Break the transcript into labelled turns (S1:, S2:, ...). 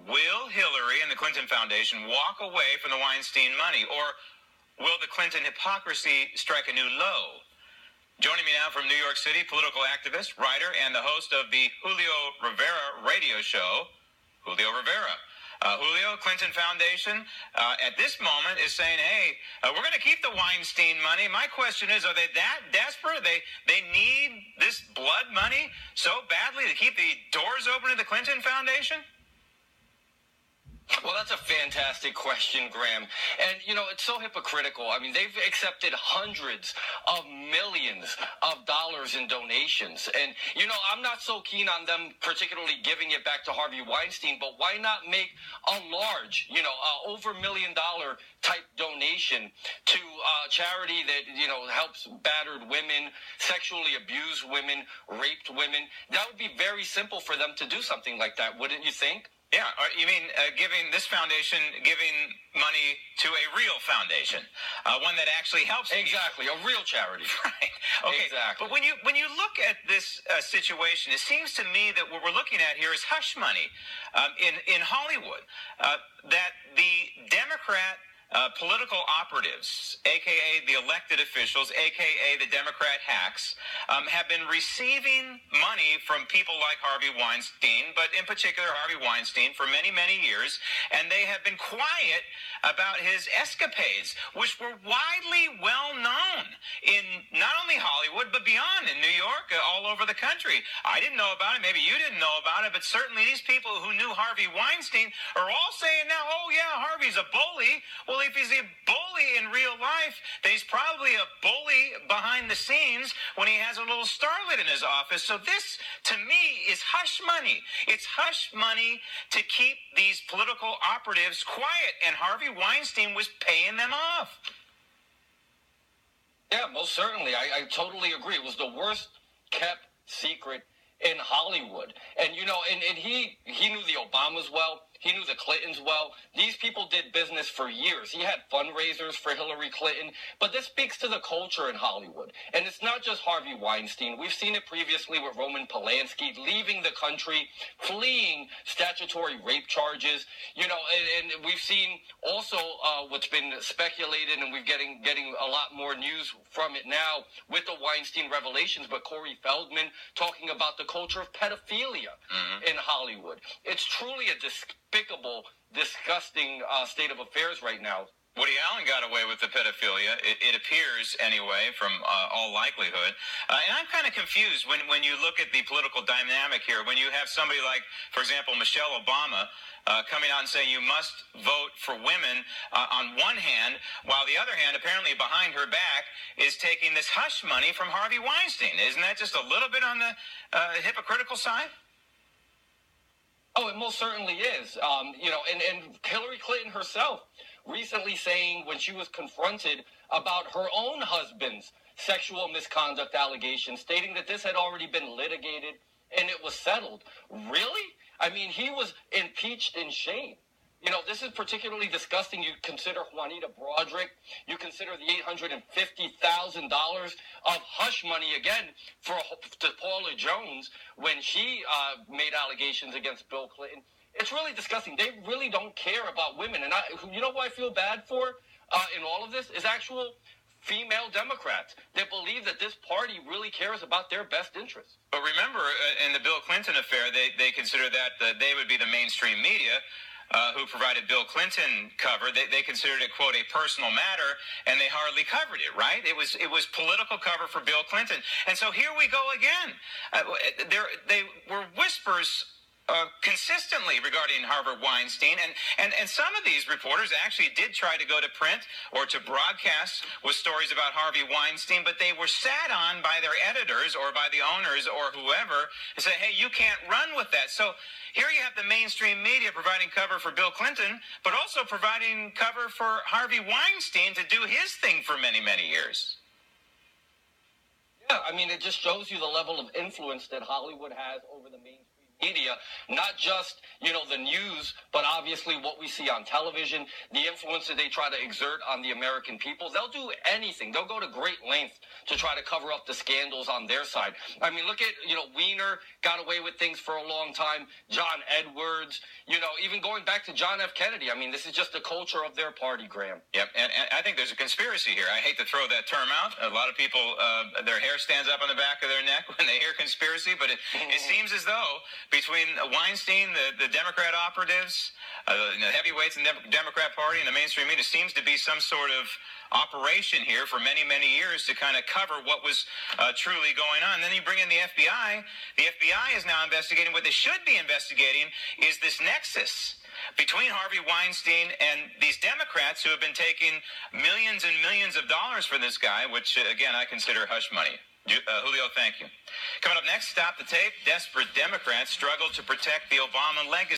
S1: will Hillary and the Clinton Foundation walk away from the Weinstein money, or will the Clinton hypocrisy strike a new low? Joining me now from New York City, political activist, writer, and the host of the Julio Rivera radio show, Julio Rivera. Julio, Clinton Foundation, at this moment is saying, hey, we're going to keep the Weinstein money. My question is, are they that desperate? They need this blood money so badly to keep the doors open to the Clinton Foundation?
S2: Well, that's a fantastic question, Graham. And, it's so hypocritical. I mean, they've accepted hundreds of millions of dollars in donations. And, I'm not so keen on them particularly giving it back to Harvey Weinstein, but why not make a large, over $1 million type donation to a charity that, helps battered women, sexually abused women, raped women? That would be very simple for them to do something like that, wouldn't you think?
S1: Yeah, you mean giving this foundation, giving money to a real foundation, one that actually helps
S2: exactly
S1: people.
S2: A real charity,
S1: right? Okay,
S2: exactly.
S1: But when you look at this situation, it seems to me that what we're looking at here is hush money in Hollywood. That the Democrat political operatives, a.k.a. the elected officials, a.k.a. the Democrat hacks, have been receiving money from people like Harvey Weinstein, but in particular Harvey Weinstein, for many, many years, and they have been quiet about his escapades, which were widely well known in not only Hollywood, but beyond, in New York, all over the country. I didn't know about it, maybe you didn't know about it, but certainly these people who knew Harvey Weinstein are all saying now, oh yeah, Harvey's a bully. Well, if he's a bully in real life, then he's probably a bully behind the scenes when he has a little starlet in his office. So this, to me, is hush money. It's hush money to keep these political operatives quiet, and Harvey Weinstein was paying them off.
S2: Yeah, most certainly. I totally agree. It was the worst kept secret in Hollywood. And, and he knew the Obamas well. He knew the Clintons well. These people did business for years. He had fundraisers for Hillary Clinton. But this speaks to the culture in Hollywood. And it's not just Harvey Weinstein. We've seen it previously with Roman Polanski leaving the country, fleeing statutory rape charges. And we've seen also what's been speculated, and we're getting a lot more news from it now with the Weinstein revelations, but Corey Feldman talking about the culture of pedophilia in Hollywood. It's truly a despicable, disgusting state of affairs right now.
S1: Woody Allen got away with the pedophilia, it appears anyway, from all likelihood. And I'm kind of confused when you look at the political dynamic here, when you have somebody like, for example, Michelle Obama coming out and saying you must vote for women on one hand, while the other hand, apparently behind her back, is taking this hush money from Harvey Weinstein. Isn't that just a little bit on the hypocritical side?
S2: Oh, it most certainly is. And Hillary Clinton herself recently saying, when she was confronted about her own husband's sexual misconduct allegations, stating that this had already been litigated and it was settled. Really? I mean, he was impeached in shame. This is particularly disgusting. You consider Juanita Broaddrick. You consider the $850,000 of hush money, again, to Paula Jones when she made allegations against Bill Clinton. It's really disgusting. They really don't care about women. And who I feel bad for in all of this is actual female Democrats that believe that this party really cares about their best interests.
S1: But remember, in the Bill Clinton affair, they consider that they would be the mainstream media who provided Bill Clinton cover. They considered it, quote, a personal matter, and they hardly covered it, right? It was political cover for Bill Clinton. And so here we go again. They were whispers consistently regarding Harvey Weinstein, and some of these reporters actually did try to go to print or to broadcast with stories about Harvey Weinstein, but they were sat on by their editors or by the owners or whoever and say, hey, you can't run with that. So here you have the mainstream media providing cover for Bill Clinton, but also providing cover for Harvey Weinstein to do his thing for many, many years.
S2: Yeah, I mean, it just shows you the level of influence that Hollywood has over the mainstream media, not just, the news, but obviously what we see on television, the influence that they try to exert on the American people. They'll do anything. They'll go to great lengths to try to cover up the scandals on their side. I mean, look at, Weiner got away with things for a long time. John Edwards, even going back to John F. Kennedy. I mean, this is just the culture of their party, Graham.
S1: Yep, and I think there's a conspiracy here. I hate to throw that term out. A lot of people, their hair stands up on the back of their neck when they hear conspiracy, but it seems as though between Weinstein, the Democrat operatives, the heavyweights in the Democrat Party and the mainstream media, seems to be some sort of operation here for many, many years to kind of cover what was truly going on. And then you bring in the FBI. The FBI is now investigating. What they should be investigating is this nexus between Harvey Weinstein and these Democrats who have been taking millions and millions of dollars for this guy, which, again, I consider hush money. Julio, thank you. Coming up next, Stop the Tape. Desperate Democrats struggle to protect the Obama legacy.